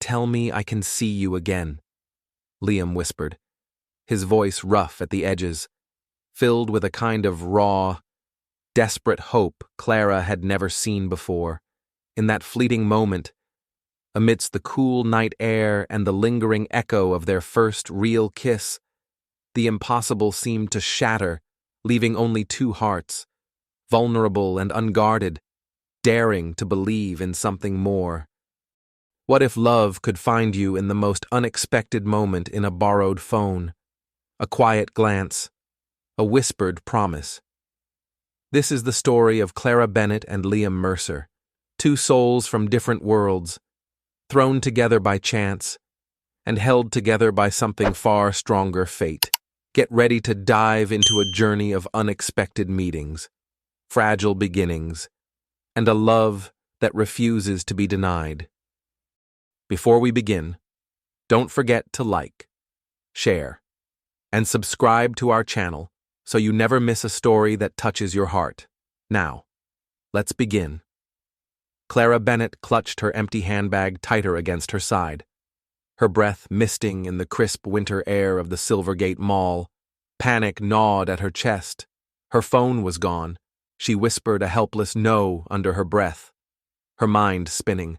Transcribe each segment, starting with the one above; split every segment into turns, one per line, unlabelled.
Tell me I can see you again, Liam whispered, his voice rough at the edges, filled with a kind of raw, desperate hope Clara had never seen before. In that fleeting moment, amidst the cool night air and the lingering echo of their first real kiss, the impossible seemed to shatter, leaving only two hearts, vulnerable and unguarded, daring to believe in something more. What if love could find you in the most unexpected moment in a borrowed phone, a quiet glance, a whispered promise? This is the story of Clara Bennett and Liam Mercer, two souls from different worlds, thrown together by chance, and held together by something far stronger, fate. Get ready to dive into a journey of unexpected meetings, fragile beginnings, and a love that refuses to be denied. Before we begin, don't forget to like, share, and subscribe to our channel so you never miss a story that touches your heart. Now, let's begin. Clara Bennett clutched her empty handbag tighter against her side, her breath misting in the crisp winter air of the Silvergate Mall. Panic gnawed at her chest. Her phone was gone. She whispered a helpless no under her breath, her mind spinning.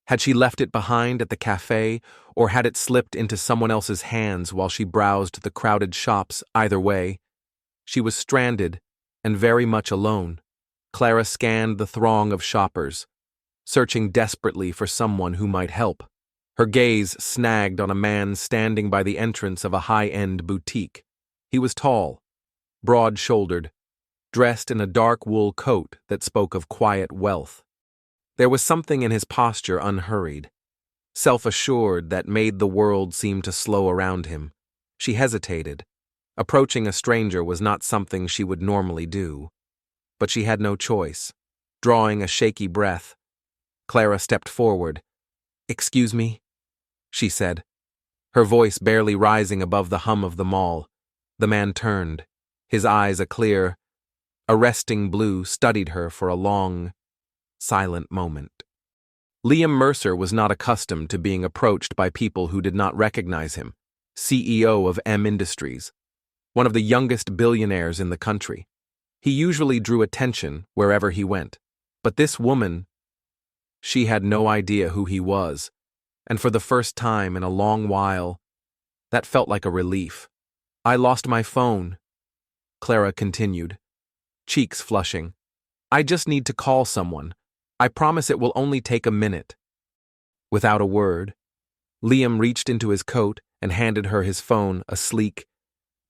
Had she left it behind at the cafe, or had it slipped into someone else's hands while she browsed the crowded shops? Either way, she was stranded and very much alone. Clara scanned the throng of shoppers, searching desperately for someone who might help. Her gaze snagged on a man standing by the entrance of a high-end boutique. He was tall, broad-shouldered, dressed in a dark wool coat that spoke of quiet wealth. There was something in his posture unhurried, self-assured, that made the world seem to slow around him. She hesitated. Approaching a stranger was not something she would normally do, but she had no choice. Drawing a shaky breath, Clara stepped forward. "Excuse me," she said, her voice barely rising above the hum of the mall. The man turned. His eyes, a clear, arresting blue, studied her for a long, silent moment. Liam Mercer was not accustomed to being approached by people who did not recognize him, CEO of M Industries, one of the youngest billionaires in the country. He usually drew attention wherever he went, but this woman, she had no idea who he was, and for the first time in a long while, that felt like a relief. "I lost my phone," Clara continued, cheeks flushing. "I just need to call someone. I promise it will only take a minute." Without a word, Liam reached into his coat and handed her his phone, a sleek,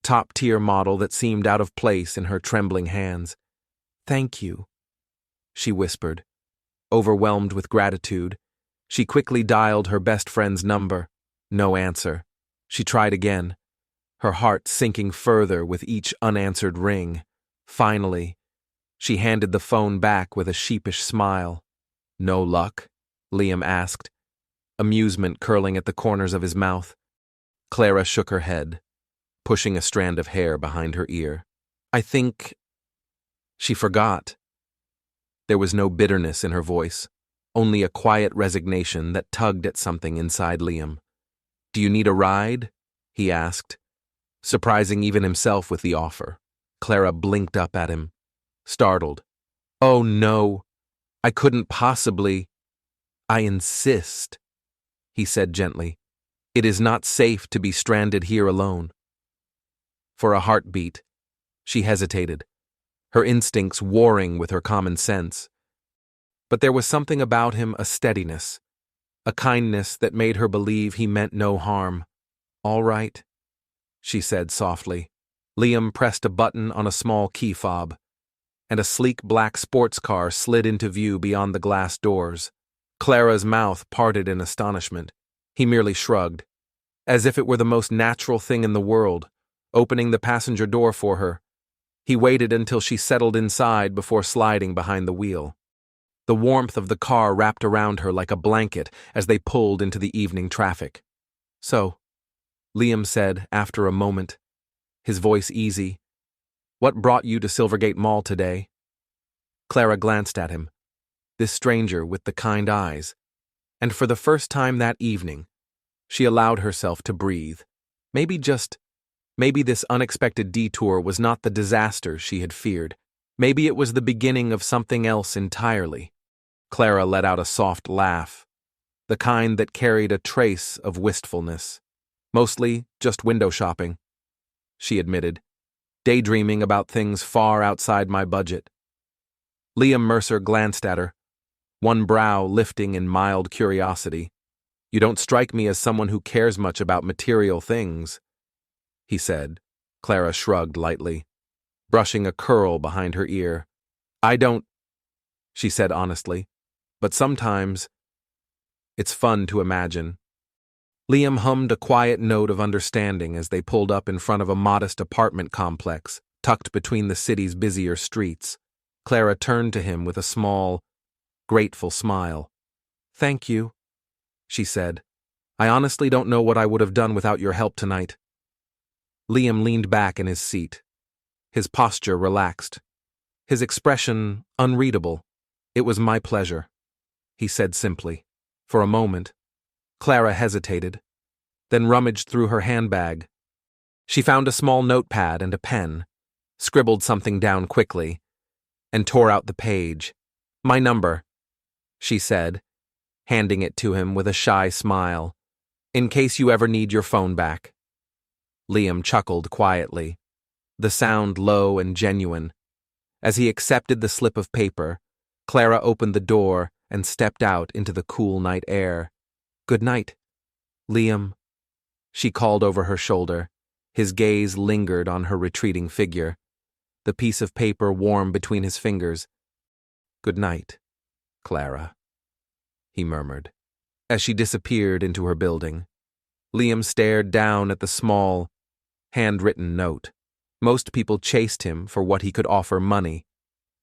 top-tier model that seemed out of place in her trembling hands. "Thank you," she whispered. Overwhelmed with gratitude, she quickly dialed her best friend's number. No answer. She tried again, her heart sinking further with each unanswered ring. Finally, she handed the phone back with a sheepish smile. "No luck?" Liam asked, amusement curling at the corners of his mouth. Clara shook her head, pushing a strand of hair behind her ear. "I think..." She forgot. There was no bitterness in her voice, only a quiet resignation that tugged at something inside Liam. "Do you need a ride?" he asked, surprising even himself with the offer. Clara blinked up at him, startled. "Oh no, I couldn't possibly." "I insist," he said gently. "It is not safe to be stranded here alone." For a heartbeat, she hesitated, her instincts warring with her common sense. But there was something about him, a steadiness, a kindness that made her believe he meant no harm. "All right," she said softly. Liam pressed a button on a small key fob, and a sleek black sports car slid into view beyond the glass doors. Clara's mouth parted in astonishment. He merely shrugged, as if it were the most natural thing in the world, opening the passenger door for her. He waited until she settled inside before sliding behind the wheel. The warmth of the car wrapped around her like a blanket as they pulled into the evening traffic. "So," Liam said after a moment, his voice easy, "what brought you to Silvergate Mall today?" Clara glanced at him, this stranger with the kind eyes, And for the first time that evening, she allowed herself to breathe. Maybe this unexpected detour was not the disaster she had feared. Maybe it was the beginning of something else entirely. Clara let out a soft laugh, the kind that carried a trace of wistfulness. Mostly just window shopping, she admitted, daydreaming about things far outside my budget. Liam Mercer glanced at her, one brow lifting in mild curiosity. You don't strike me as someone who cares much about material things, he said. Clara shrugged lightly, brushing a curl behind her ear. I don't, she said honestly, but sometimes it's fun to imagine. Liam hummed a quiet note of understanding as they pulled up in front of a modest apartment complex, tucked between the city's busier streets. Clara turned to him with a small, grateful smile. Thank you, she said. I honestly don't know what I would have done without your help tonight. Liam leaned back in his seat, his posture relaxed, his expression unreadable. It was my pleasure, he said simply. For a moment, Clara hesitated, then rummaged through her handbag. She found a small notepad and a pen, scribbled something down quickly, and tore out the page. My number, she said, handing it to him with a shy smile, in case you ever need your phone back. Liam chuckled quietly, the sound low and genuine. As he accepted the slip of paper, Clara opened the door and stepped out into the cool night air. Good night, Liam, she called over her shoulder. His gaze lingered on her retreating figure, the piece of paper warm between his fingers. Good night, Clara, he murmured. As she disappeared into her building, Liam stared down at the small, handwritten note. Most people chased him for what he could offer: money,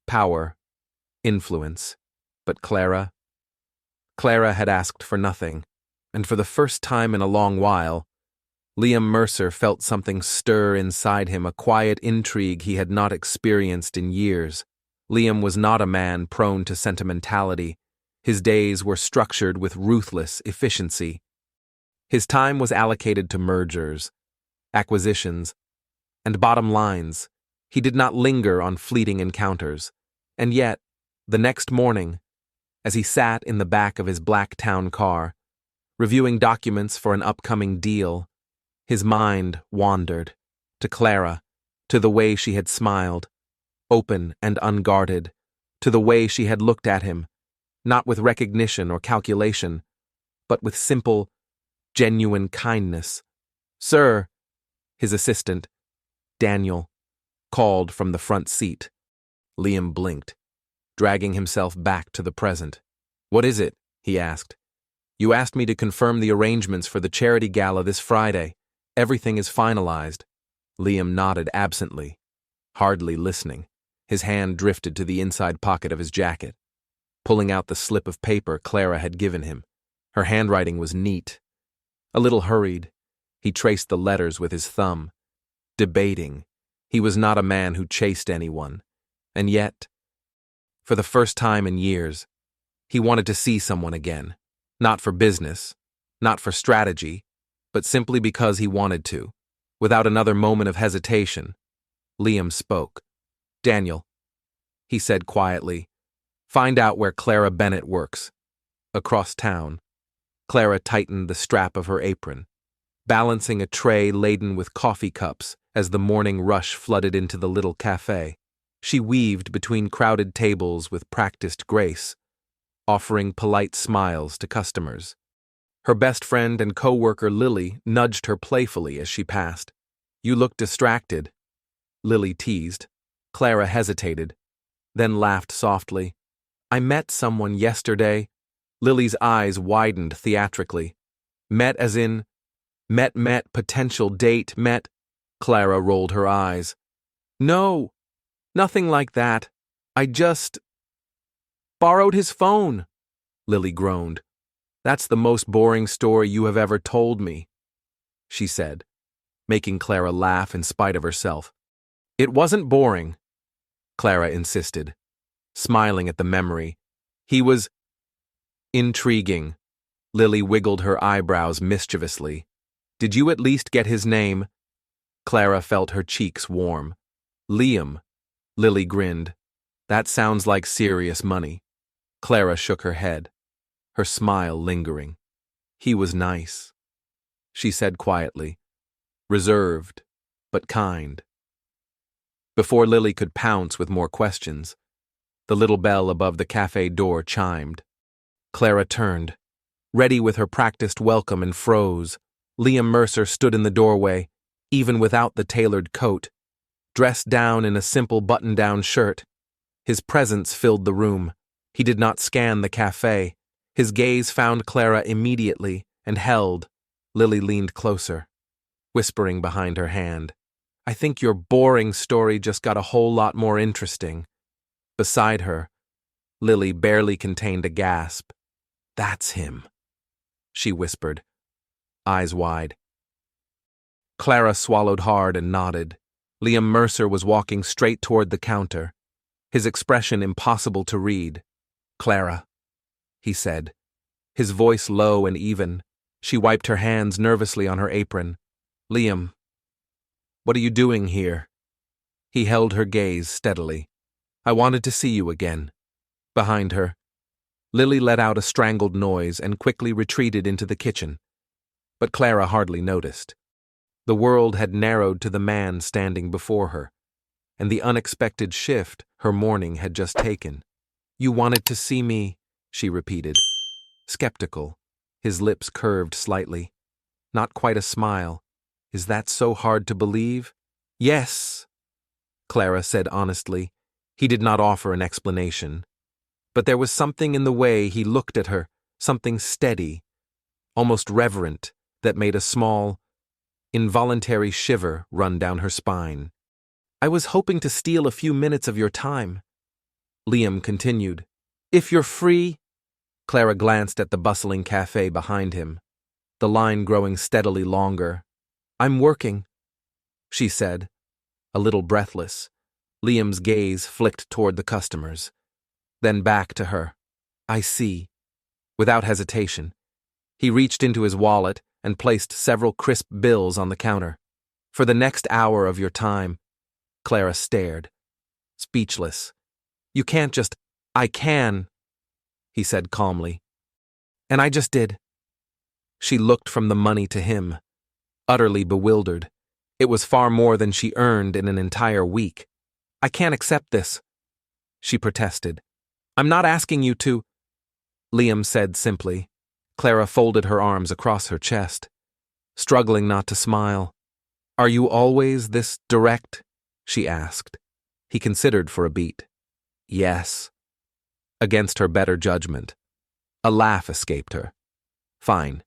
power, influence. But Clara had asked for nothing, and for the first time in a long while, Liam Mercer felt something stir inside him, a quiet intrigue he had not experienced in years. Liam was not a man prone to sentimentality. His days were structured with ruthless efficiency. His time was allocated to mergers, acquisitions, and bottom lines. He did not linger on fleeting encounters. And yet, the next morning, as he sat in the back of his black town car, reviewing documents for an upcoming deal, his mind wandered to Clara, to the way she had smiled, open and unguarded, to the way she had looked at him, not with recognition or calculation, but with simple, genuine kindness. Sir, his assistant, Daniel, called from the front seat. Liam blinked, dragging himself back to the present. What is it? He asked. You asked me to confirm the arrangements for the charity gala this Friday. Everything is finalized. Liam nodded absently, hardly listening. His hand drifted to the inside pocket of his jacket, pulling out the slip of paper Clara had given him. Her handwriting was neat. A little hurried, he traced the letters with his thumb, debating. He was not a man who chased anyone, and yet, for the first time in years, he wanted to see someone again, not for business, not for strategy, but simply because he wanted to. Without another moment of hesitation, Liam spoke. Daniel, he said quietly, find out where Clara Bennett works. Across town. Clara tightened the strap of her apron, balancing a tray laden with coffee cups as the morning rush flooded into the little café. She weaved between crowded tables with practiced grace, offering polite smiles to customers. Her best friend and co-worker Lily nudged her playfully as she passed. You look distracted, Lily teased. Clara hesitated, then laughed softly. I met someone yesterday. Lily's eyes widened theatrically. Met as in, met, potential date, met. Clara rolled her eyes. No, nothing like that. I just borrowed his phone, Lily groaned. That's the most boring story you have ever told me, she said, making Clara laugh in spite of herself. It wasn't boring, Clara insisted, smiling at the memory. He was intriguing, Lily wiggled her eyebrows mischievously. Did you at least get his name? Clara felt her cheeks warm. Liam. Lily grinned. That sounds like serious money. Clara shook her head, her smile lingering. He was nice, she said quietly. Reserved, but kind. Before Lily could pounce with more questions, the little bell above the cafe door chimed. Clara turned, ready with her practiced welcome, and froze. Liam Mercer stood in the doorway, even without the tailored coat, dressed down in a simple button-down shirt. His presence filled the room. He did not scan the cafe. His gaze found Clara immediately and held. Lily leaned closer, whispering behind her hand. I think your boring story just got a whole lot more interesting. Beside her, Lily barely contained a gasp. That's him, she whispered, eyes wide. Clara swallowed hard and nodded. Liam Mercer was walking straight toward the counter, his expression impossible to read. Clara, he said, his voice low and even. She wiped her hands nervously on her apron. Liam, what are you doing here? He held her gaze steadily. I wanted to see you again. Behind her, Lily let out a strangled noise and quickly retreated into the kitchen. But Clara hardly noticed. The world had narrowed to the man standing before her, and the unexpected shift her morning had just taken. You wanted to see me, she repeated, skeptical, his lips curved slightly. Not quite a smile. Is that so hard to believe? Yes, Clara said honestly. He did not offer an explanation. But there was something in the way he looked at her, something steady, almost reverent, that made a small, involuntary shiver run down her spine. I was hoping to steal a few minutes of your time, Liam continued. If you're free. Clara glanced at the bustling cafe behind him, the line growing steadily longer. I'm working, she said, a little breathless. Liam's gaze flicked toward the customers, then back to her. I see. Without hesitation, he reached into his wallet and placed several crisp bills on the counter. For the next hour of your time. Clara stared, speechless. You can't just. I can, he said calmly. And I just did. She looked from the money to him, utterly bewildered. It was far more than she earned in an entire week. I can't accept this, she protested. I'm not asking you to, Liam said simply. Clara folded her arms across her chest, struggling not to smile. Are you always this direct? She asked. He considered for a beat. Yes. Against her better judgment. A laugh escaped her. Fine,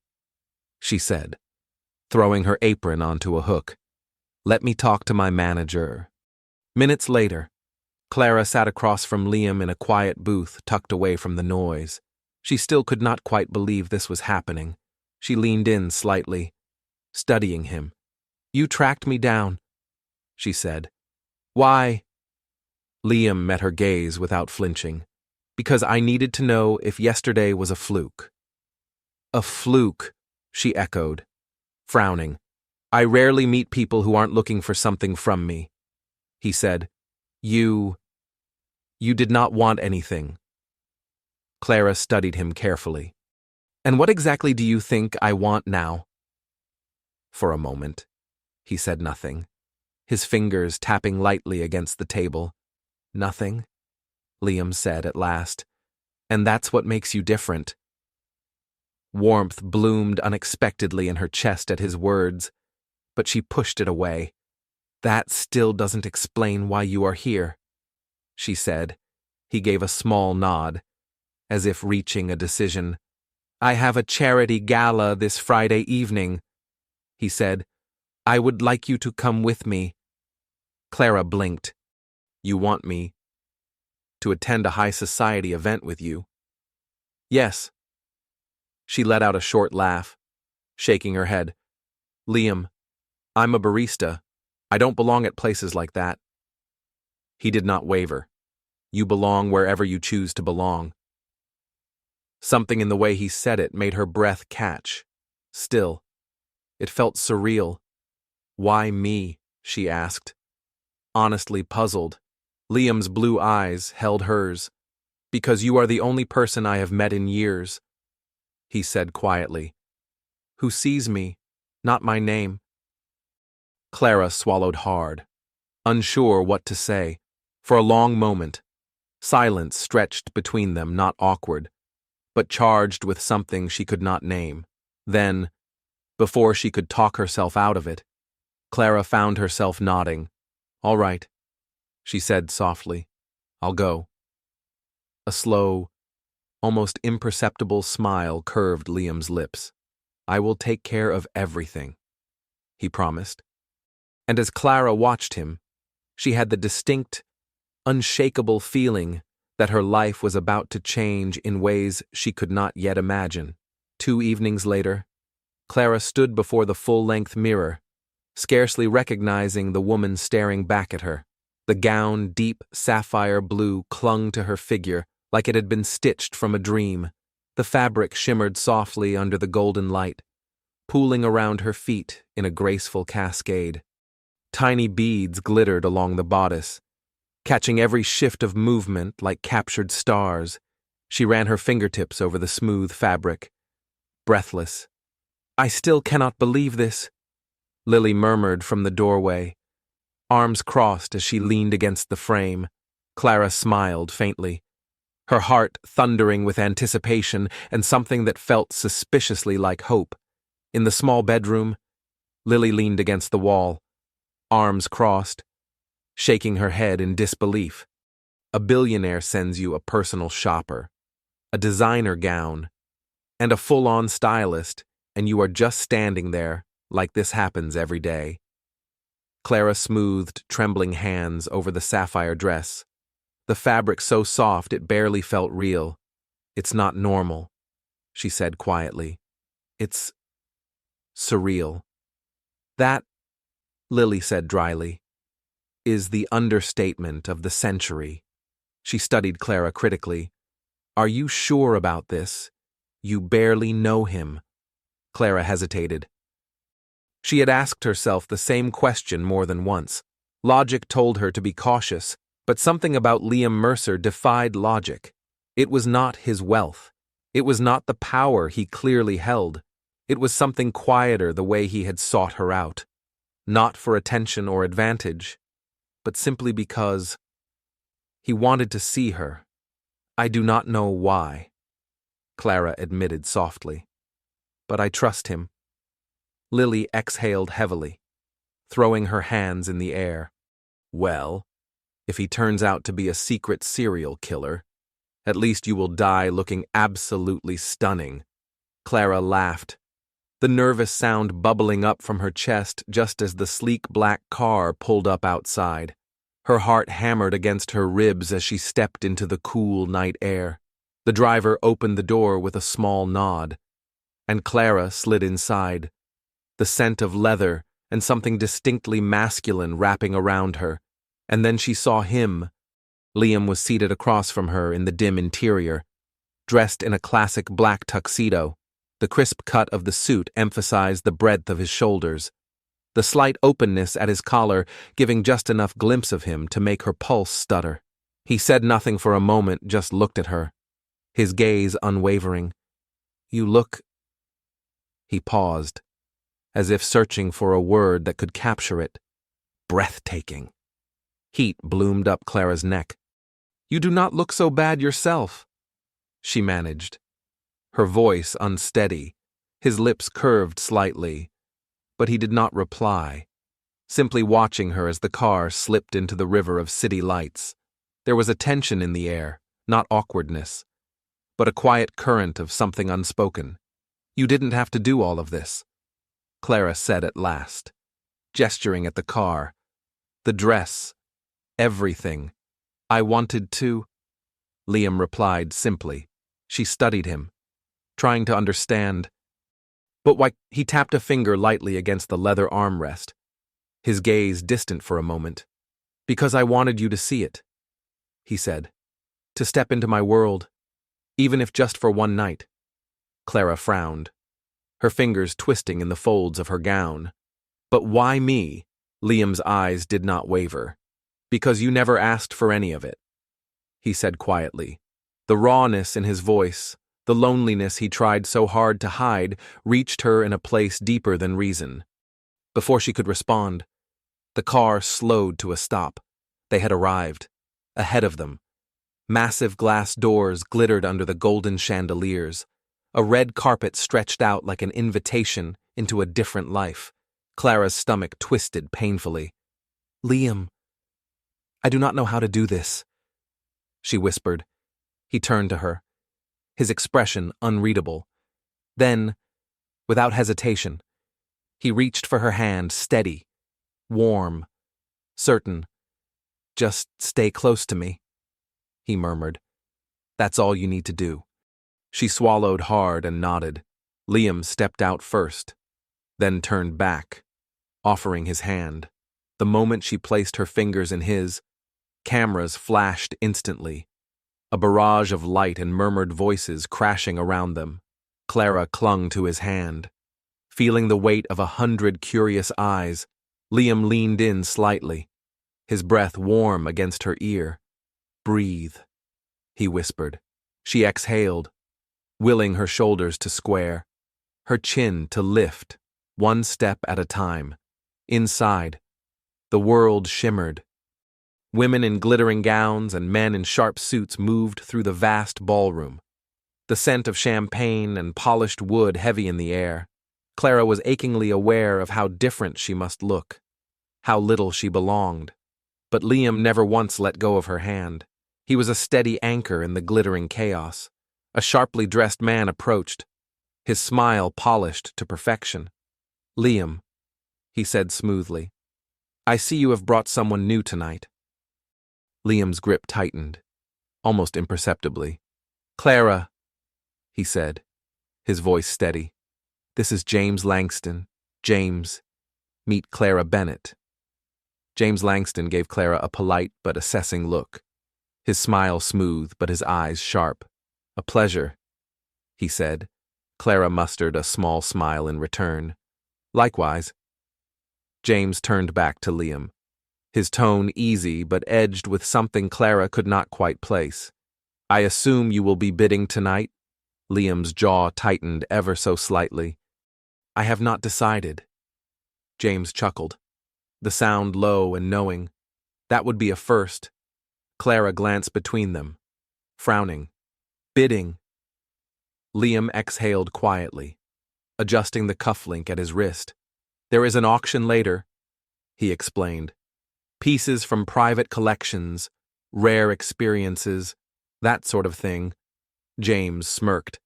she said, throwing her apron onto a hook. Let me talk to my manager. Minutes later, Clara sat across from Liam in a quiet booth tucked away from the noise. She still could not quite believe this was happening. She leaned in slightly, studying him. You tracked me down, she said. Why? Liam met her gaze without flinching. Because I needed to know if yesterday was a fluke. A fluke, she echoed, frowning. I rarely meet people who aren't looking for something from me, he said. You did not want anything. Clara studied him carefully. And what exactly do you think I want now? For a moment, he said nothing, his fingers tapping lightly against the table. Nothing, Liam said at last. And that's what makes you different. Warmth bloomed unexpectedly in her chest at his words, but she pushed it away. That still doesn't explain why you are here, she said. He gave a small nod, as if reaching a decision. I have a charity gala this Friday evening, he said. I would like you to come with me. Clara blinked. You want me to attend a high society event with you? Yes. She let out a short laugh, shaking her head. Liam, I'm a barista. I don't belong at places like that. He did not waver. You belong wherever you choose to belong. Something in the way he said it made her breath catch. Still, it felt surreal. "Why me?" she asked. Honestly puzzled, Liam's blue eyes held hers. "Because you are the only person I have met in years," he said quietly. "Who sees me, not my name." Clara swallowed hard, unsure what to say. For a long moment, silence stretched between them, not awkward, but charged with something she could not name. Then, before she could talk herself out of it, Clara found herself nodding. "All right," she said softly. "I'll go." A slow, almost imperceptible smile curved Liam's lips. "I will take care of everything," he promised. And as Clara watched him, she had the distinct, unshakable feeling that her life was about to change in ways she could not yet imagine. 2 evenings later, Clara stood before the full-length mirror, scarcely recognizing the woman staring back at her. The gown, deep sapphire blue, clung to her figure like it had been stitched from a dream. The fabric shimmered softly under the golden light, pooling around her feet in a graceful cascade. Tiny beads glittered along the bodice, catching every shift of movement like captured stars. She ran her fingertips over the smooth fabric, breathless. "I still cannot believe this," Lily murmured from the doorway, arms crossed as she leaned against the frame. Clara smiled faintly, her heart thundering with anticipation and something that felt suspiciously like hope. In the small bedroom, Lily leaned against the wall, arms crossed, shaking her head in disbelief. A billionaire sends you a personal shopper, a designer gown, and a full-on stylist, and you are just standing there like this happens every day. Clara smoothed trembling hands over the sapphire dress, the fabric so soft it barely felt real. "It's not normal," she said quietly. "It's surreal." "That," Lily said dryly, "is the understatement of the century." She studied Clara critically. "Are you sure about this? You barely know him." Clara hesitated. She had asked herself the same question more than once. Logic told her to be cautious, but something about Liam Mercer defied logic. It was not his wealth. It was not the power he clearly held. It was something quieter, the way he had sought her out. Not for attention or advantage, but simply because he wanted to see her. "I do not know why," Clara admitted softly, "but I trust him." Lily exhaled heavily, throwing her hands in the air. "Well, if he turns out to be a secret serial killer, at least you will die looking absolutely stunning." Clara laughed, the nervous sound bubbling up from her chest just as the sleek black car pulled up outside. Her heart hammered against her ribs as she stepped into the cool night air. The driver opened the door with a small nod, and Clara slid inside, the scent of leather and something distinctly masculine wrapping around her. And then she saw him. Liam was seated across from her in the dim interior, dressed in a classic black tuxedo. The crisp cut of the suit emphasized the breadth of his shoulders, the slight openness at his collar giving just enough glimpse of him to make her pulse stutter. He said nothing for a moment, just looked at her, his gaze unwavering. "You look—" He paused, as if searching for a word that could capture it. "Breathtaking." Heat bloomed up Clara's neck. "You do not look so bad yourself," she managed, her voice unsteady, his lips curved slightly, but he did not reply, simply watching her as the car slipped into the river of city lights. There was a tension in the air, not awkwardness, but a quiet current of something unspoken. "You didn't have to do all of this," Clara said at last, gesturing at the car, the dress, everything. "I wanted to," Liam replied simply. She studied him, trying to understand. "But why?" He tapped a finger lightly against the leather armrest, his gaze distant for a moment. "Because I wanted you to see it," he said. "To step into my world. Even if just for one night. Clara frowned, her fingers twisting in the folds of her gown. But why me? Liam's eyes did not waver. Because you never asked for any of it, he said quietly. The rawness in his voice, the loneliness he tried so hard to hide, reached her in a place deeper than reason. Before she could respond, the car slowed to a stop. They had arrived. Ahead of them, massive glass doors glittered under the golden chandeliers. A red carpet stretched out like an invitation into a different life. Clara's stomach twisted painfully. Liam, I do not know how to do this, she whispered. He turned to her, his expression unreadable. Then, without hesitation, he reached for her hand, steady, warm, certain. Just stay close to me, he murmured. That's all you need to do. She swallowed hard and nodded. Liam stepped out first, then turned back, offering his hand. The moment she placed her fingers in his, cameras flashed instantly, a barrage of light and murmured voices crashing around them. Clara clung to his hand. Feeling the weight of 100 curious eyes, Liam leaned in slightly, his breath warm against her ear. Breathe, he whispered. She exhaled, willing her shoulders to square, her chin to lift, one step at a time. Inside, the world shimmered. Women in glittering gowns and men in sharp suits moved through the vast ballroom, the scent of champagne and polished wood heavy in the air. Clara was achingly aware of how different she must look, how little she belonged. But Liam never once let go of her hand. He was a steady anchor in the glittering chaos. A sharply dressed man approached, his smile polished to perfection. Liam, he said smoothly, I see you have brought someone new tonight. Liam's grip tightened, almost imperceptibly. Clara, he said, his voice steady. This is James Langston. James, meet Clara Bennett. James Langston gave Clara a polite but assessing look, his smile smooth but his eyes sharp. A pleasure, he said. Clara mustered a small smile in return. Likewise. James turned back to Liam, his tone easy but edged with something Clara could not quite place. I assume you will be bidding tonight? Liam's jaw tightened ever so slightly. I have not decided. James chuckled, the sound low and knowing. That would be a first. Clara glanced between them, frowning. Bidding. Liam exhaled quietly, adjusting the cufflink at his wrist. There is an auction later, he explained. Pieces from private collections, rare experiences, that sort of thing. James smirked.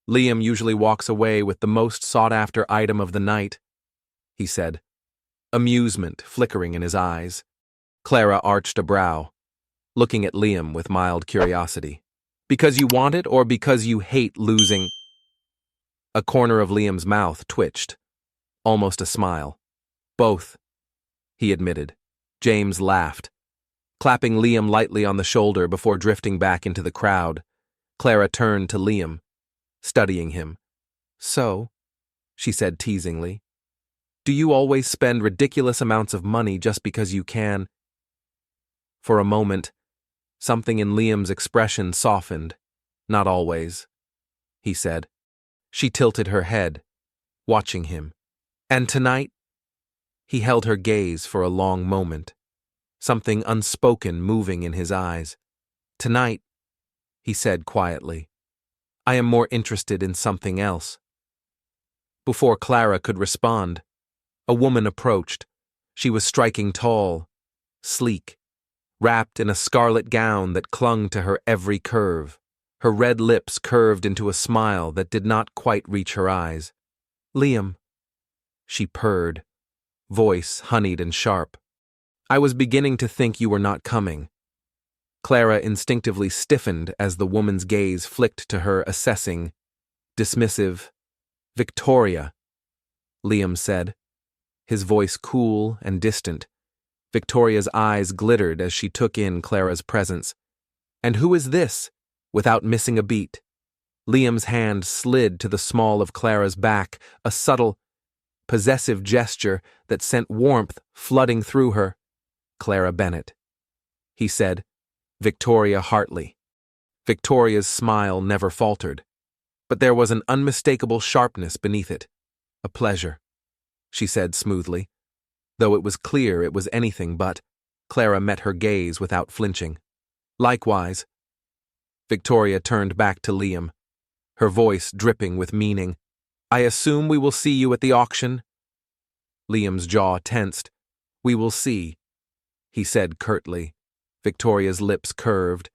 Liam usually walks away with the most sought-after item of the night, he said, amusement flickering in his eyes. Clara arched a brow, looking at Liam with mild curiosity. Because you want it or because you hate losing? A corner of Liam's mouth twitched, almost a smile. Both, he admitted. James laughed, clapping Liam lightly on the shoulder before drifting back into the crowd. Clara turned to Liam, studying him. So, she said teasingly, do you always spend ridiculous amounts of money just because you can? For a moment, something in Liam's expression softened. Not always, he said. She tilted her head, watching him. And tonight? He held her gaze for a long moment, something unspoken moving in his eyes. Tonight, he said quietly, I am more interested in something else. Before Clara could respond, a woman approached. She was striking tall, sleek, wrapped in a scarlet gown that clung to her every curve. Her red lips curved into a smile that did not quite reach her eyes. Liam, she purred, voice honeyed and sharp. I was beginning to think you were not coming. Clara instinctively stiffened as the woman's gaze flicked to her, assessing. Dismissive. Victoria, Liam said, his voice cool and distant. Victoria's eyes glittered as she took in Clara's presence. And who is this? Without missing a beat, Liam's hand slid to the small of Clara's back, a subtle, possessive gesture that sent warmth flooding through her. "Clara Bennett," he said, "Victoria Hartley." Victoria's smile never faltered, but there was an unmistakable sharpness beneath it. "A pleasure," she said smoothly, though it was clear it was anything but. Clara met her gaze without flinching. "Likewise." Victoria turned back to Liam, her voice dripping with meaning. "I assume we will see you at the auction?" Liam's jaw tensed. "We will see," he said curtly, Victoria's lips curved,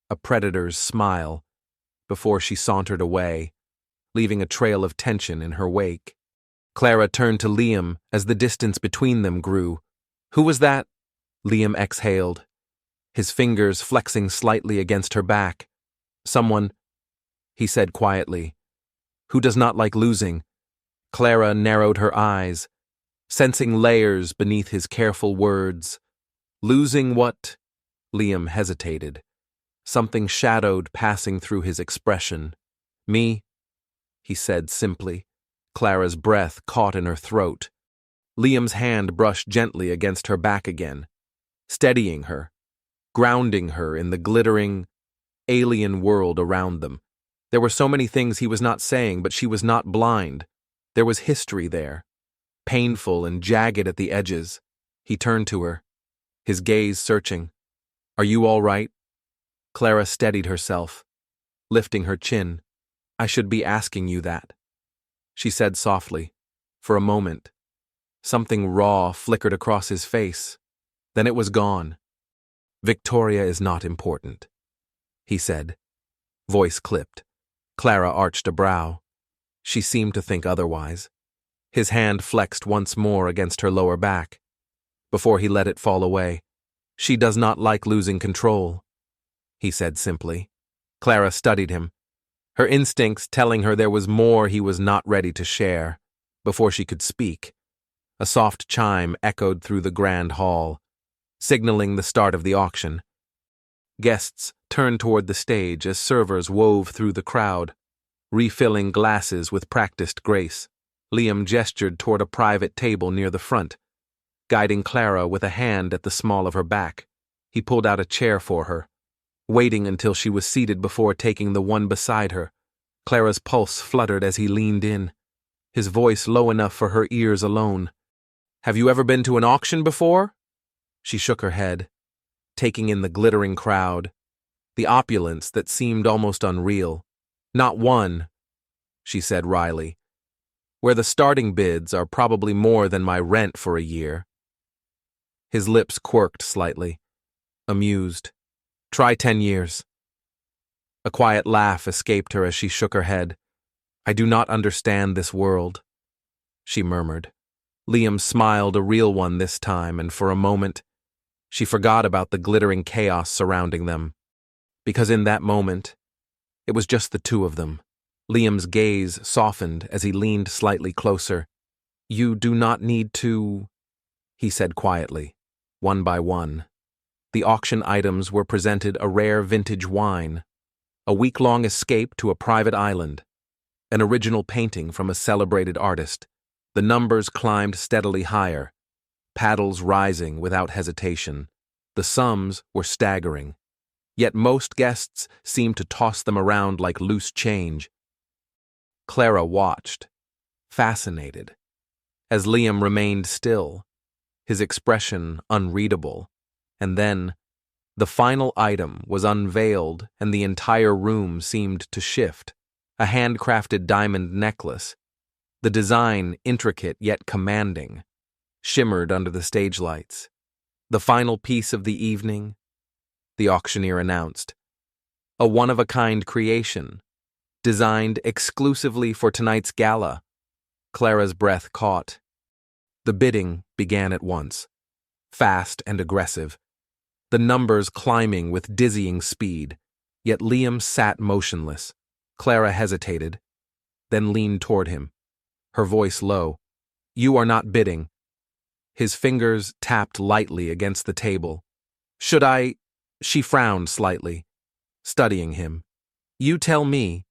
a predator's smile, before she sauntered away, leaving a trail of tension in her wake. Clara turned to Liam as the distance between them grew. "Who was that?" Liam exhaled, his fingers flexing slightly against her back. "Someone," he said quietly, "who does not like losing." Clara narrowed her eyes, sensing layers beneath his careful words. "Losing what?" Liam hesitated, something shadowed passing through his expression. "Me," he said simply. Clara's breath caught in her throat. Liam's hand brushed gently against her back again, steadying her, grounding her in the glittering, alien world around them. There were so many things he was not saying, but she was not blind. There was history there, painful and jagged at the edges. He turned to her, his gaze searching. "Are you all right?" Clara steadied herself, lifting her chin. "I should be asking you that," she said softly. For a moment, something raw flickered across his face. Then it was gone. "Victoria is not important," he said, voice clipped. Clara arched a brow. She seemed to think otherwise. His hand flexed once more against her lower back, before he let it fall away. "She does not like losing control," he said simply. Clara studied him, her instincts telling her there was more he was not ready to share. Before she could speak, a soft chime echoed through the grand hall, signaling the start of the auction. Guests turned toward the stage as servers wove through the crowd, refilling glasses with practiced grace. Liam gestured toward a private table near the front, guiding Clara with a hand at the small of her back. He pulled out a chair for her, waiting until she was seated before taking the one beside her. Clara's pulse fluttered as he leaned in, his voice low enough for her ears alone. "Have you ever been to an auction before?" She shook her head, taking in the glittering crowd, the opulence that seemed almost unreal. "Not one," she said wryly, "where the starting bids are probably more than my rent for a year." His lips quirked slightly, amused. "Try 10 years. A quiet laugh escaped her as she shook her head. "I do not understand this world," she murmured. Liam smiled, a real one this time, and for a moment, she forgot about the glittering chaos surrounding them. Because in that moment, it was just the two of them. Liam's gaze softened as he leaned slightly closer. "You do not need to," he said quietly. One by one, the auction items were presented: a rare vintage wine, a week-long escape to a private island, an original painting from a celebrated artist. The numbers climbed steadily higher, paddles rising without hesitation. The sums were staggering, yet most guests seemed to toss them around like loose change. Clara watched, fascinated, as Liam remained still, his expression unreadable. And then, the final item was unveiled and the entire room seemed to shift. A handcrafted diamond necklace, the design intricate yet commanding, shimmered under the stage lights. "The final piece of the evening," the auctioneer announced. "A one-of-a-kind creation, designed exclusively for tonight's gala." Clara's breath caught. The bidding began at once, fast and aggressive, the numbers climbing with dizzying speed, yet Liam sat motionless. Clara hesitated, then leaned toward him, her voice low. "You are not bidding." His fingers tapped lightly against the table. "Should I?" She frowned slightly, studying him. "You tell me."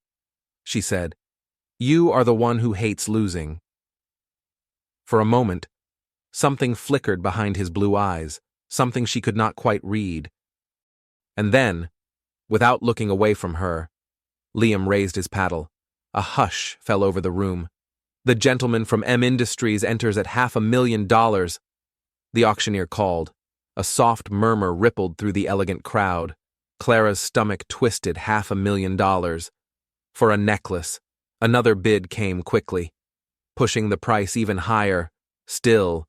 she said. "You are the one who hates losing." For a moment, something flickered behind his blue eyes, something she could not quite read. And then, without looking away from her, Liam raised his paddle. A hush fell over the room. "The gentleman from M Industries enters at $500,000. The auctioneer called. A soft murmur rippled through the elegant crowd. Clara's stomach twisted. $500,000. For a necklace. Another bid came quickly, pushing the price even higher. Still,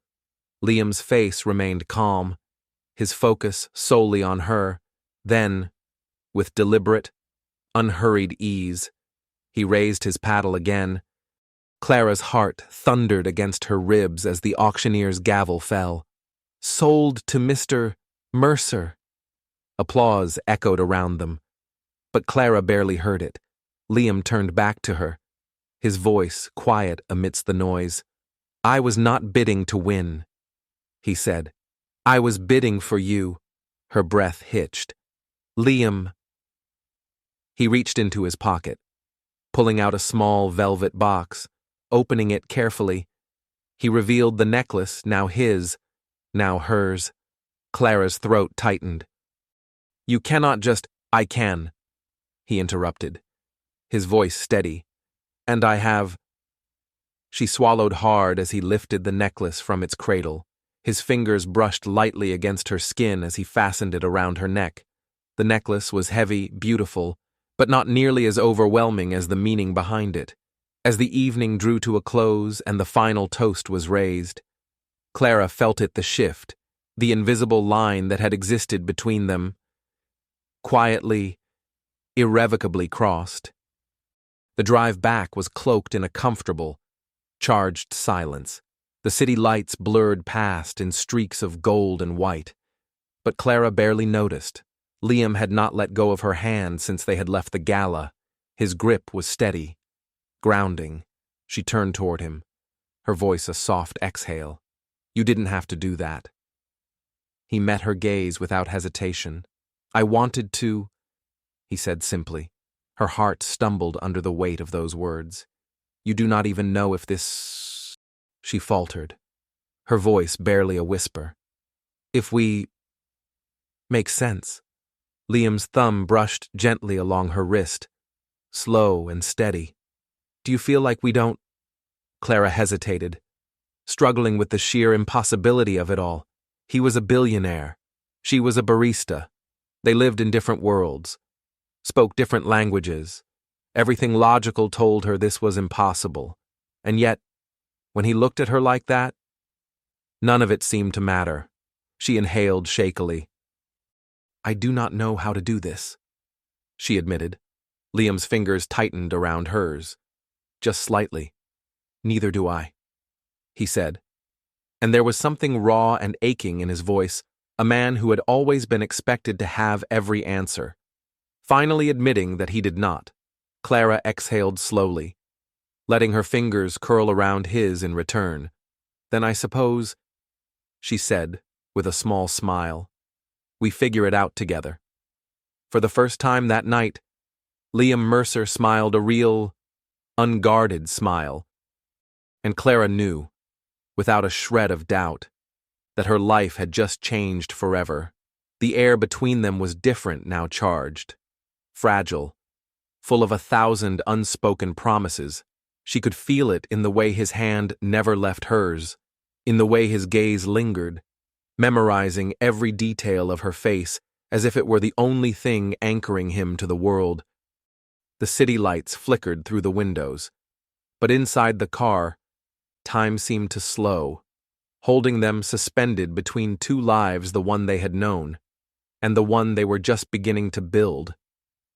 Liam's face remained calm, his focus solely on her. Then, with deliberate, unhurried ease, he raised his paddle again. Clara's heart thundered against her ribs as the auctioneer's gavel fell. "Sold to Mr. Mercer." Applause echoed around them, but Clara barely heard it. Liam turned back to her, his voice quiet amidst the noise. "I was not bidding to win," he said. "I was bidding for you." Her breath hitched. "Liam." He reached into his pocket, pulling out a small velvet box. Opening it carefully, he revealed the necklace, now his, now hers. Clara's throat tightened. "You cannot just—" "I can," he interrupted, his voice steady. "And I have—" She swallowed hard as he lifted the necklace from its cradle. His fingers brushed lightly against her skin as he fastened it around her neck. The necklace was heavy, beautiful, but not nearly as overwhelming as the meaning behind it. As the evening drew to a close and the final toast was raised, Clara felt it, the shift, the invisible line that had existed between them, quietly, irrevocably crossed. The drive back was cloaked in a comfortable, charged silence. The city lights blurred past in streaks of gold and white. But Clara barely noticed. Liam had not let go of her hand since they had left the gala. His grip was steady, grounding. She turned toward him, her voice a soft exhale. "You didn't have to do that." He met her gaze without hesitation. "I wanted to," he said simply. Her heart stumbled under the weight of those words. "You do not even know if this—" She faltered, her voice barely a whisper. "If we— make sense." Liam's thumb brushed gently along her wrist, slow and steady. "Do you feel like we don't—" Clara hesitated, struggling with the sheer impossibility of it all. He was a billionaire. She was a barista. They lived in different worlds, spoke different languages. Everything logical told her this was impossible. And yet, when he looked at her like that, none of it seemed to matter. She inhaled shakily. "I do not know how to do this," she admitted. Liam's fingers tightened around hers. "Just slightly." "Neither do I," he said. And there was something raw and aching in his voice, a man who had always been expected to have every answer. Finally admitting that he did not, Clara exhaled slowly, letting her fingers curl around his in return. "Then I suppose," she said, with a small smile, "we figure it out together." For the first time that night, Liam Mercer smiled a real, unguarded smile. And Clara knew, without a shred of doubt, that her life had just changed forever. The air between them was different now, charged, fragile, full of 1,000 unspoken promises. She could feel it in the way his hand never left hers, in the way his gaze lingered, memorizing every detail of her face as if it were the only thing anchoring him to the world. The city lights flickered through the windows, but inside the car, time seemed to slow, holding them suspended between two lives, the one they had known, and the one they were just beginning to build.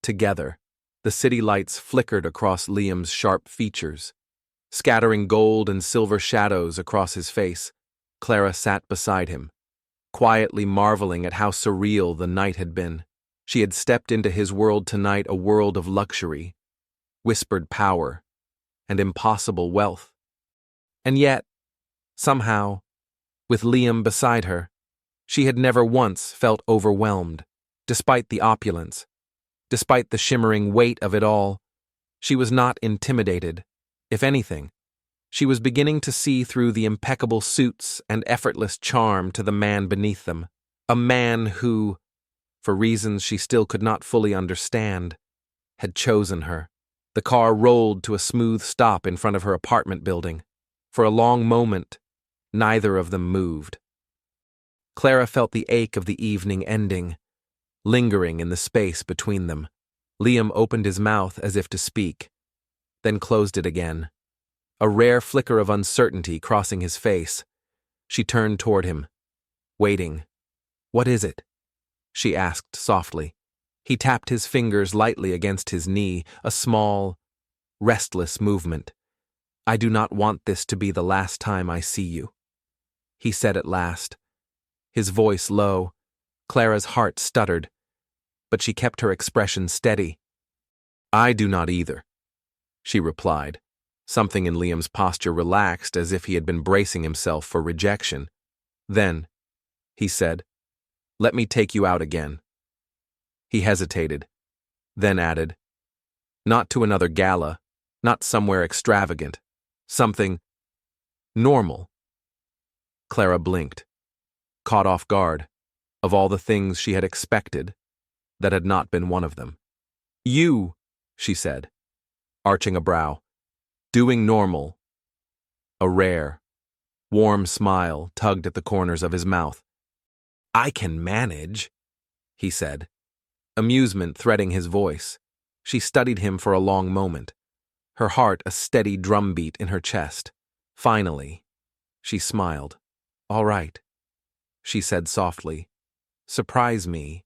Together, the city lights flickered across Liam's sharp features, scattering gold and silver shadows across his face. Clara sat beside him, quietly marveling at how surreal the night had been. She had stepped into his world tonight, a world of luxury, whispered power, and impossible wealth. And yet, somehow, with Liam beside her, she had never once felt overwhelmed. Despite the opulence, despite the shimmering weight of it all, She was not intimidated. If anything, she was beginning to see through the impeccable suits and effortless charm to the man beneath them, a man who, for reasons she still could not fully understand, had chosen her. The car rolled to a smooth stop in front of her apartment building. For a long moment, neither of them moved. Clara felt the ache of the evening ending, lingering in the space between them. Liam opened his mouth as if to speak, then closed it again, a rare flicker of uncertainty crossing his face. She turned toward him, waiting. "What is it?" she asked softly. He tapped his fingers lightly against his knee, a small, restless movement. "I do not want this to be the last time I see you," he said at last, his voice low. Clara's heart stuttered, but she kept her expression steady. "I do not either," she replied. Something in Liam's posture relaxed as if he had been bracing himself for rejection. "Then," he said, "let me take you out again." He hesitated, then added, "Not to another gala, not somewhere extravagant, something normal." Clara blinked, caught off guard. Of all the things she had expected, that had not been one of them. "You," she said, arching a brow, "doing normal." A rare, warm smile tugged at the corners of his mouth. "I can manage," he said, amusement threading his voice. She studied him for a long moment, her heart a steady drumbeat in her chest. Finally, she smiled. "All right," she said softly. "Surprise me."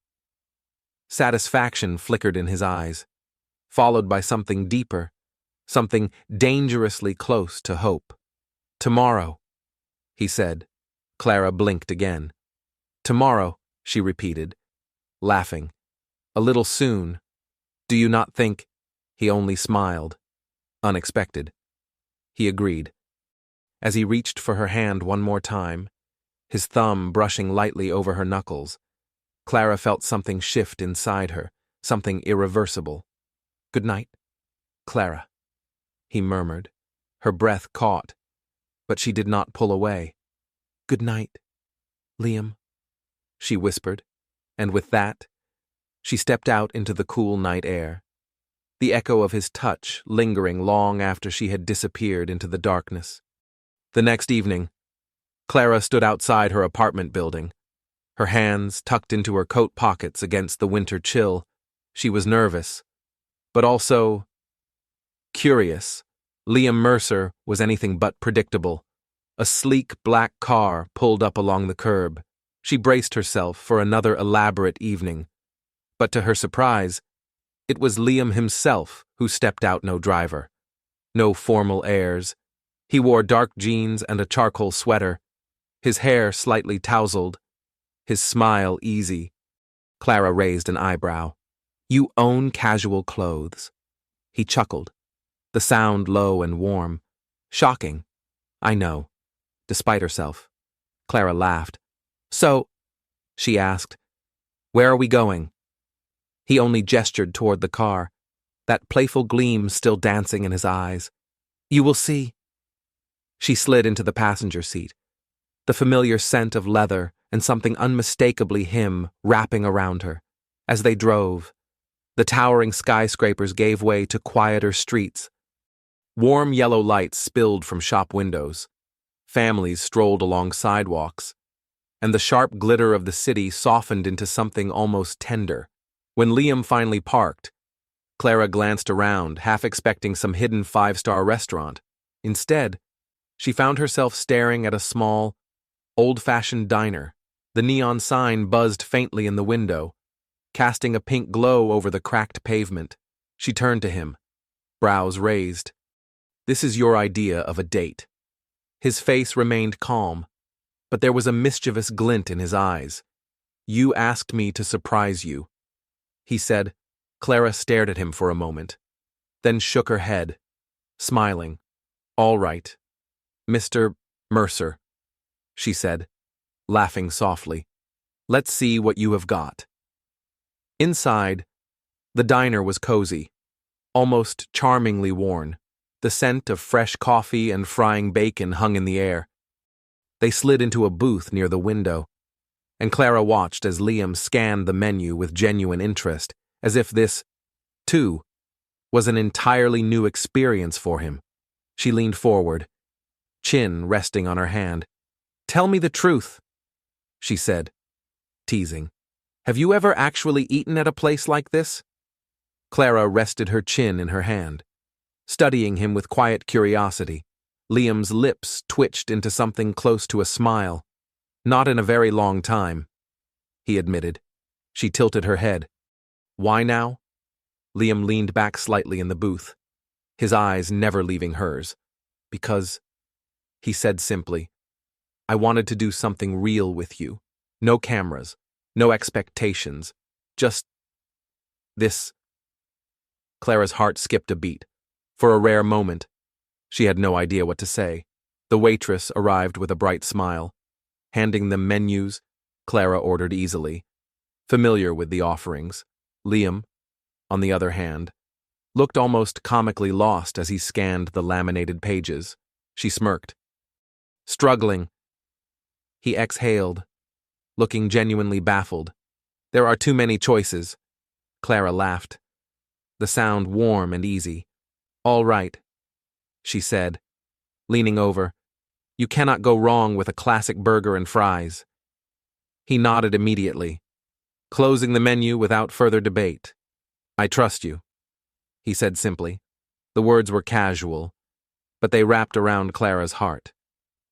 Satisfaction flickered in his eyes, followed by something deeper, something dangerously close to hope. "Tomorrow," he said. Clara blinked again. "Tomorrow," she repeated, laughing. "A little soon. Do you not think—" He only smiled. Unexpected. He agreed. As he reached for her hand one more time, his thumb brushing lightly over her knuckles, Clara felt something shift inside her, something irreversible. "Good night, Clara," he murmured. Her breath caught, but she did not pull away. "Good night, Liam," she whispered, and with that, she stepped out into the cool night air, the echo of his touch lingering long after she had disappeared into the darkness. The next evening, Clara stood outside her apartment building, her hands tucked into her coat pockets against the winter chill. She was nervous, but also curious. Liam Mercer was anything but predictable. A sleek black car pulled up along the curb. She braced herself for another elaborate evening, but to her surprise, it was Liam himself who stepped out, no driver. No formal airs. He wore dark jeans and a charcoal sweater, his hair slightly tousled, his smile easy. Clara raised an eyebrow. "You own casual clothes." He chuckled, the sound low and warm. "Shocking, I know." Despite herself, Clara laughed. "So," she asked, "where are we going?" He only gestured toward the car, that playful gleam still dancing in his eyes. "You will see." She slid into the passenger seat, the familiar scent of leather and something unmistakably him wrapping around her. As they drove, the towering skyscrapers gave way to quieter streets. Warm yellow lights spilled from shop windows. Families strolled along sidewalks, and the sharp glitter of the city softened into something almost tender. When Liam finally parked, Clara glanced around, half expecting some hidden five-star restaurant. Instead, she found herself staring at a small, old-fashioned diner. The neon sign buzzed faintly in the window, casting a pink glow over the cracked pavement. She turned to him, brows raised. "This is your idea of a date." His face remained calm, but there was a mischievous glint in his eyes. "You asked me to surprise you," he said. Clara stared at him for a moment, then shook her head, smiling. "All right, Mr. Mercer," she said, laughing softly. "Let's see what you have got." Inside, the diner was cozy, almost charmingly worn. The scent of fresh coffee and frying bacon hung in the air. They slid into a booth near the window, and Clara watched as Liam scanned the menu with genuine interest, as if this, too, was an entirely new experience for him. She leaned forward, chin resting on her hand. "Tell me the truth," she said, teasing. "Have you ever actually eaten at a place like this?" Clara rested her chin in her hand, studying him with quiet curiosity. Liam's lips twitched into something close to a smile. "Not in a very long time," he admitted. She tilted her head. "Why now?" Liam leaned back slightly in the booth, his eyes never leaving hers. "Because," he said simply, "I wanted to do something real with you. No cameras, no expectations, just this." Clara's heart skipped a beat. For a rare moment, she had no idea what to say. The waitress arrived with a bright smile. Handing them menus, Clara ordered easily, familiar with the offerings. Liam, on the other hand, looked almost comically lost as he scanned the laminated pages. She smirked. Struggling, he exhaled, looking genuinely baffled. "There are too many choices." Clara laughed, the sound warm and easy. "All right," she said, leaning over. "You cannot go wrong with a classic burger and fries." He nodded immediately, closing the menu without further debate. "I trust you," he said simply. The words were casual, but they wrapped around Clara's heart,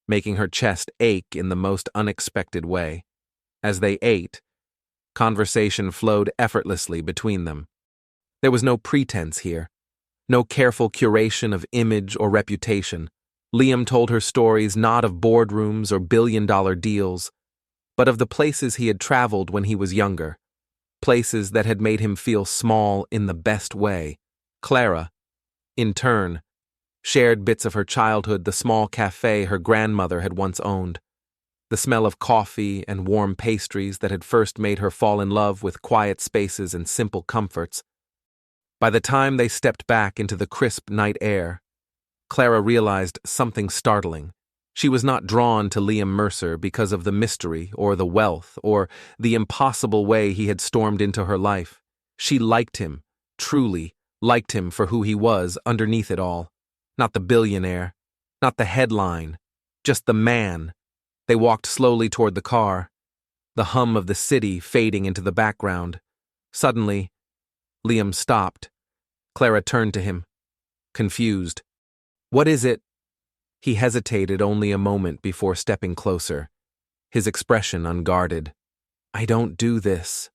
making her chest ache in the most unexpected way. As they ate, conversation flowed effortlessly between them. There was no pretense here, no careful curation of image or reputation. Liam told her stories not of boardrooms or billion-dollar deals, but of the places he had traveled when he was younger, places that had made him feel small in the best way. Clara, in turn, shared bits of her childhood, the small cafe her grandmother had once owned, the smell of coffee and warm pastries that had first made her fall in love with quiet spaces and simple comforts. By the time they stepped back into the crisp night air, Clara realized something startling. She was not drawn to Liam Mercer because of the mystery or the wealth or the impossible way he had stormed into her life. She liked him, truly liked him for who he was underneath it all. Not the billionaire, not the headline, just the man. They walked slowly toward the car, the hum of the city fading into the background. Suddenly, Liam stopped. Clara turned to him, confused. "What is it?" He hesitated only a moment before stepping closer, his expression unguarded. "I don't do this,"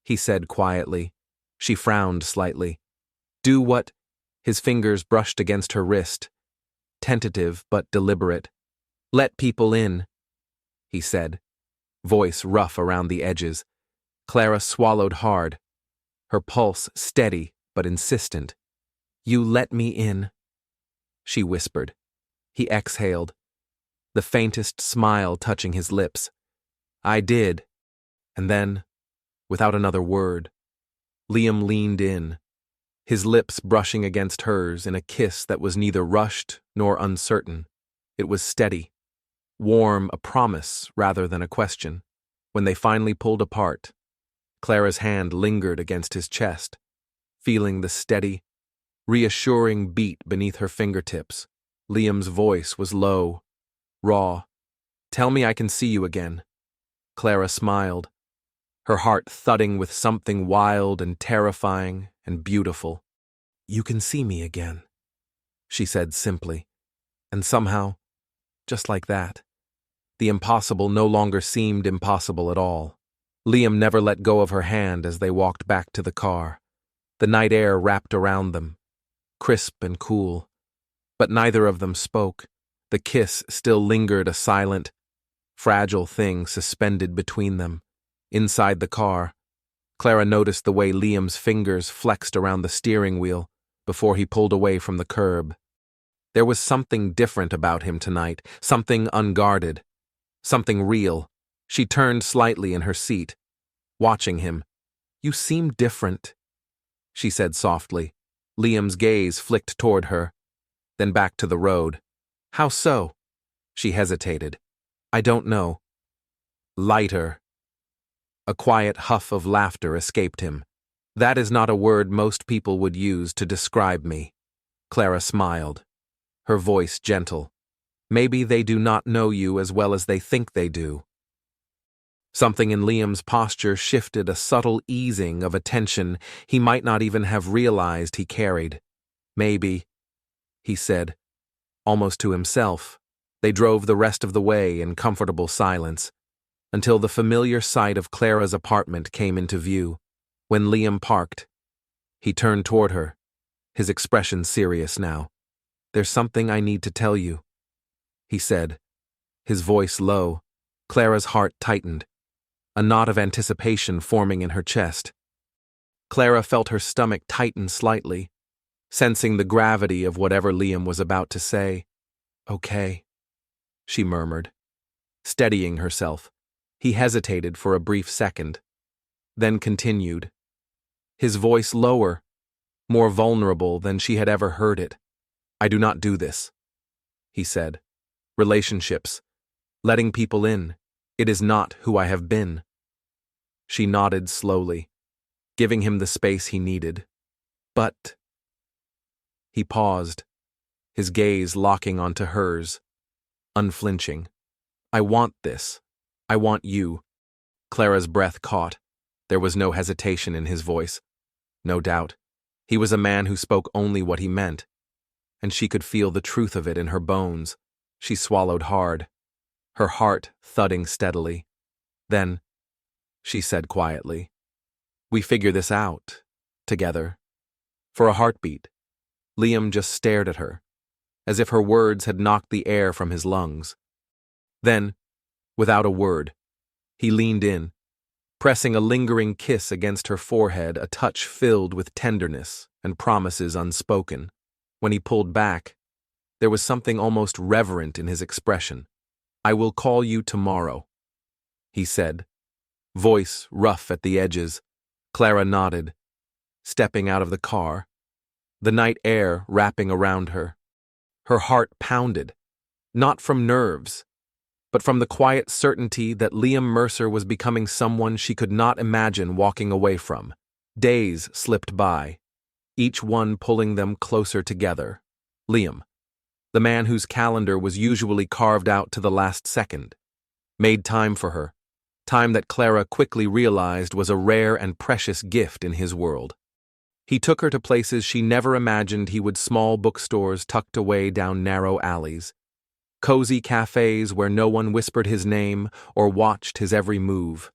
he said quietly. She frowned slightly. "Do what?" His fingers brushed against her wrist, tentative but deliberate. "Let people in," he said, voice rough around the edges. Clara swallowed hard, her pulse steady but insistent. "You let me in," she whispered. He exhaled, the faintest smile touching his lips. "I did." And then, without another word, Liam leaned in, his lips brushing against hers in a kiss that was neither rushed nor uncertain. It was steady, warm, a promise rather than a question. When they finally pulled apart, Clara's hand lingered against his chest, feeling the steady, reassuring beat beneath her fingertips. Liam's voice was low, raw. "Tell me I can see you again." Clara smiled, her heart thudding with something wild and terrifying and beautiful. "You can see me again," she said simply. And somehow, just like that, the impossible no longer seemed impossible at all. Liam never let go of her hand as they walked back to the car. The night air wrapped around them, crisp and cool. But neither of them spoke. The kiss still lingered, a silent, fragile thing suspended between them. Inside the car, Clara noticed the way Liam's fingers flexed around the steering wheel before he pulled away from the curb. There was something different about him tonight, something unguarded, something real. She turned slightly in her seat, watching him. "You seem different," she said softly. Liam's gaze flicked toward her, then back to the road. How so? She hesitated. I don't know. Lighter. A quiet huff of laughter escaped him. That is not a word most people would use to describe me. Clara smiled, her voice gentle. Maybe they do not know you as well as they think they do. Something in Liam's posture shifted, a subtle easing of a tension he might not even have realized he carried. Maybe, he said, almost to himself. They drove the rest of the way in comfortable silence, until the familiar sight of Clara's apartment came into view. When Liam parked, he turned toward her, his expression serious now. There's something I need to tell you, he said, his voice low. Clara's heart tightened, a knot of anticipation forming in her chest. Clara felt her stomach tighten slightly, sensing the gravity of whatever Liam was about to say. Okay, she murmured, steadying herself. He hesitated for a brief second, then continued, his voice lower, more vulnerable than she had ever heard it. I do not do this, he said. Relationships, letting people in, it is not who I have been. She nodded slowly, giving him the space he needed. But... He paused, his gaze locking onto hers, unflinching. I want this. I want you. Clara's breath caught. There was no hesitation in his voice. No doubt. He was a man who spoke only what he meant, and she could feel the truth of it in her bones. She swallowed hard, her heart thudding steadily. Then, she said quietly, we figure this out, together. For a heartbeat, Liam just stared at her, as if her words had knocked the air from his lungs. Then, without a word, he leaned in, pressing a lingering kiss against her forehead, a touch filled with tenderness and promises unspoken. When he pulled back, there was something almost reverent in his expression. I will call you tomorrow, he said, voice rough at the edges. Clara nodded, stepping out of the car, the night air wrapping around her. Her heart pounded, not from nerves, but from the quiet certainty that Liam Mercer was becoming someone she could not imagine walking away from. Days slipped by, each one pulling them closer together. Liam, the man whose calendar was usually carved out to the last second, made time for her, time that Clara quickly realized was a rare and precious gift in his world. He took her to places she never imagined he would, small bookstores tucked away down narrow alleys, cozy cafés where no one whispered his name or watched his every move.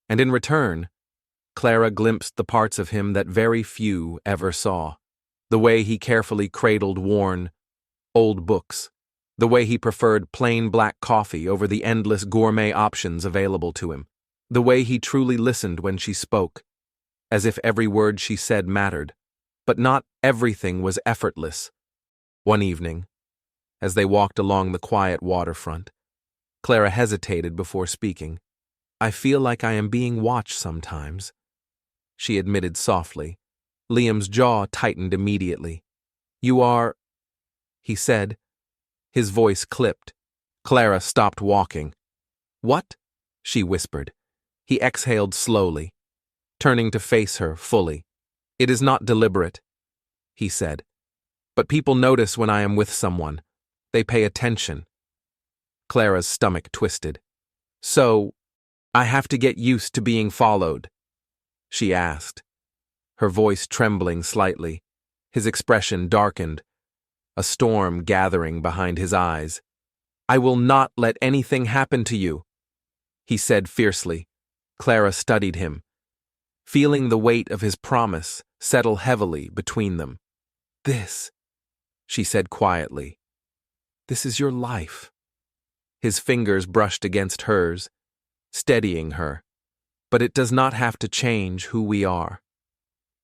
And in return, Clara glimpsed the parts of him that very few ever saw. The way he carefully cradled worn, old books. The way he preferred plain black coffee over the endless gourmet options available to him. The way he truly listened when she spoke, as if every word she said mattered. But not everything was effortless. One evening, as they walked along the quiet waterfront, Clara hesitated before speaking. I feel like I am being watched sometimes, she admitted softly. Liam's jaw tightened immediately. You are, he said, his voice clipped. Clara stopped walking. What? She whispered. He exhaled slowly, turning to face her fully. It is not deliberate, he said. But people notice when I am with someone. They pay attention. Clara's stomach twisted. So, I have to get used to being followed, she asked, her voice trembling slightly. His expression darkened, a storm gathering behind his eyes. I will not let anything happen to you, he said fiercely. Clara studied him, feeling the weight of his promise settle heavily between them. This, she said quietly, this is your life. His fingers brushed against hers, steadying her. But it does not have to change who we are,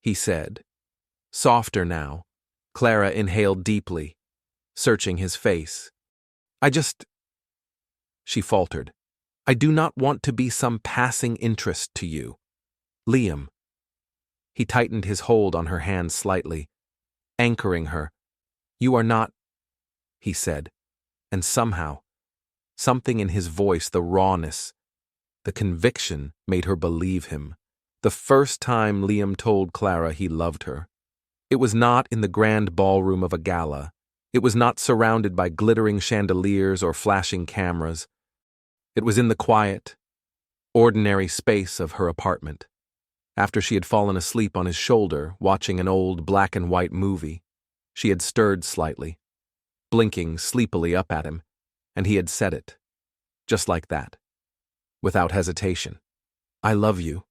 he said. Softer now, Clara inhaled deeply, searching his face. She faltered. I do not want to be some passing interest to you. Liam. He tightened his hold on her hand slightly. anchoring her. "You are not," he said, and somehow, something in his voice, the rawness, the conviction, made her believe him. The first time Liam told Clara he loved her, it was not in the grand ballroom of a gala. It was not surrounded by glittering chandeliers or flashing cameras. It was in the quiet, ordinary space of her apartment, after she had fallen asleep on his shoulder watching an old black-and-white movie. She had stirred slightly, blinking sleepily up at him, and he had said it, just like that, without hesitation. "I love you."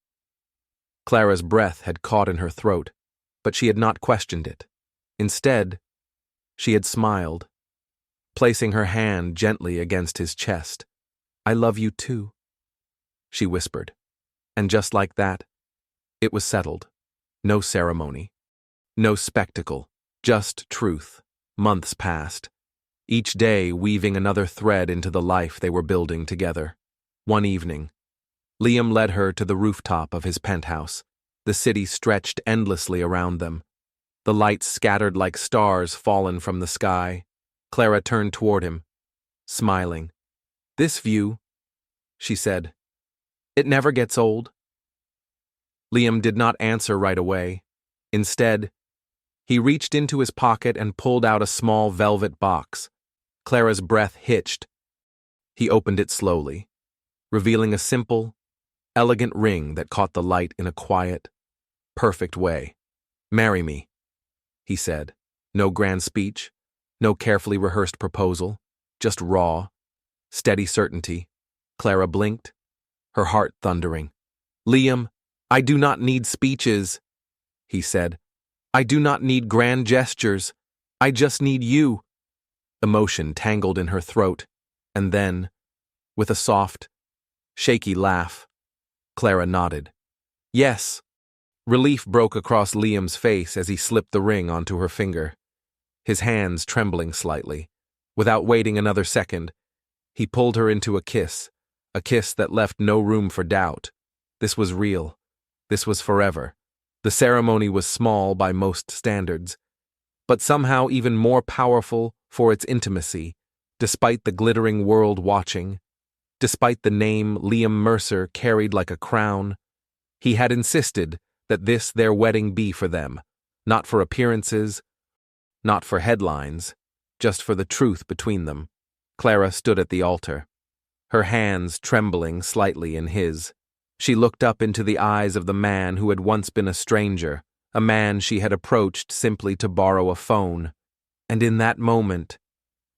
Clara's breath had caught in her throat, but she had not questioned it. Instead, she had smiled, placing her hand gently against his chest. "I love you too," she whispered. And just like that, it was settled. No ceremony, no spectacle, just truth. Months passed, each day weaving another thread into the life they were building together. One evening, Liam led her to the rooftop of his penthouse. The city stretched endlessly around them, the lights scattered like stars fallen from the sky. Clara turned toward him, smiling. "This view," she said, "it never gets old." Liam did not answer right away. Instead, he reached into his pocket and pulled out a small velvet box. Clara's breath hitched. He opened it slowly, revealing a simple, elegant ring that caught the light in a quiet, perfect way. "Marry me," he said. No grand speech, no carefully rehearsed proposal, just raw, steady certainty. Clara blinked, her heart thundering. "Liam, I do not need speeches," he said. "I do not need grand gestures. I just need you." Emotion tangled in her throat, and then, with a soft, shaky laugh, Clara nodded. "Yes." Relief broke across Liam's face as he slipped the ring onto her finger, his hands trembling slightly. Without waiting another second, he pulled her into a kiss that left no room for doubt. This was real. This was forever. The ceremony was small by most standards, but somehow even more powerful for its intimacy, despite the glittering world watching, despite the name Liam Mercer carried like a crown. He had insisted that this their wedding be for them, not for appearances, not for headlines, just for the truth between them. Clara stood at the altar, her hands trembling slightly in his. She looked up into the eyes of the man who had once been a stranger, a man she had approached simply to borrow a phone. And in that moment,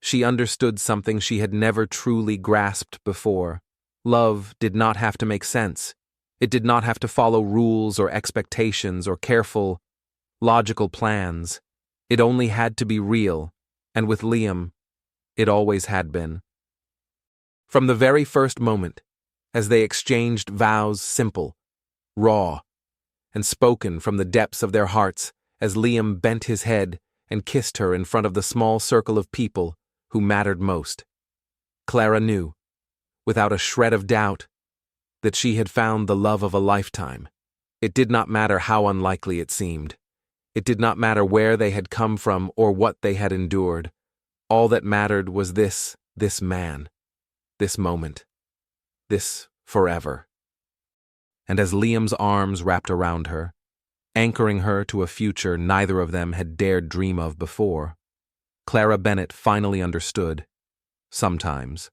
she understood something she had never truly grasped before. Love did not have to make sense. It did not have to follow rules or expectations or careful, logical plans. It only had to be real, and with Liam, it always had been. From the very first moment, as they exchanged vows simple, raw, and spoken from the depths of their hearts, as Liam bent his head and kissed her in front of the small circle of people who mattered most, Clara knew, without a shred of doubt, that she had found the love of a lifetime. It did not matter how unlikely it seemed. It did not matter where they had come from or what they had endured. All that mattered was this man, this moment, this forever. And as Liam's arms wrapped around her, anchoring her to a future neither of them had dared dream of before, Clara Bennett finally understood. Sometimes,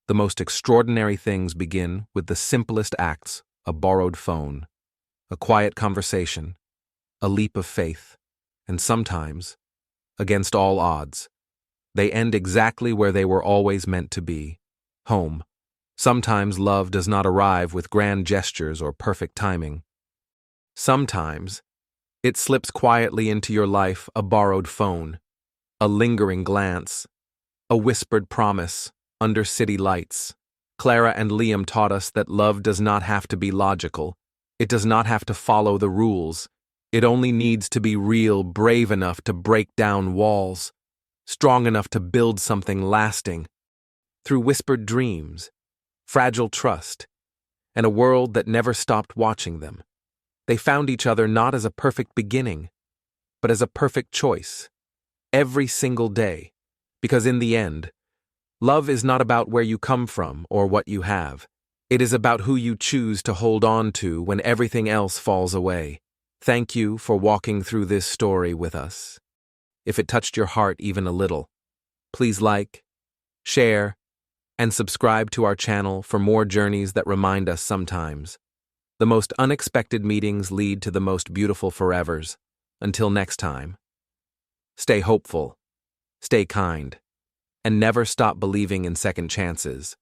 the most extraordinary things begin with the simplest acts: a borrowed phone, a quiet conversation, a leap of faith, and sometimes, against all odds, they end exactly where they were always meant to be: home. Sometimes love does not arrive with grand gestures or perfect timing. Sometimes, it slips quietly into your life: a borrowed phone, a lingering glance, a whispered promise under city lights. Clara and Liam taught us that love does not have to be logical. It does not have to follow the rules. It only needs to be real, brave enough to break down walls, strong enough to build something lasting. Through whispered dreams, fragile trust, and a world that never stopped watching them, they found each other not as a perfect beginning, but as a perfect choice, every single day. Because in the end, love is not about where you come from or what you have. It is about who you choose to hold on to when everything else falls away. Thank you for walking through this story with us. If it touched your heart even a little, please like, share, and subscribe to our channel for more journeys that remind us sometimes. The most unexpected meetings lead to the most beautiful forevers. Until next time, stay hopeful, stay kind, and never stop believing in second chances.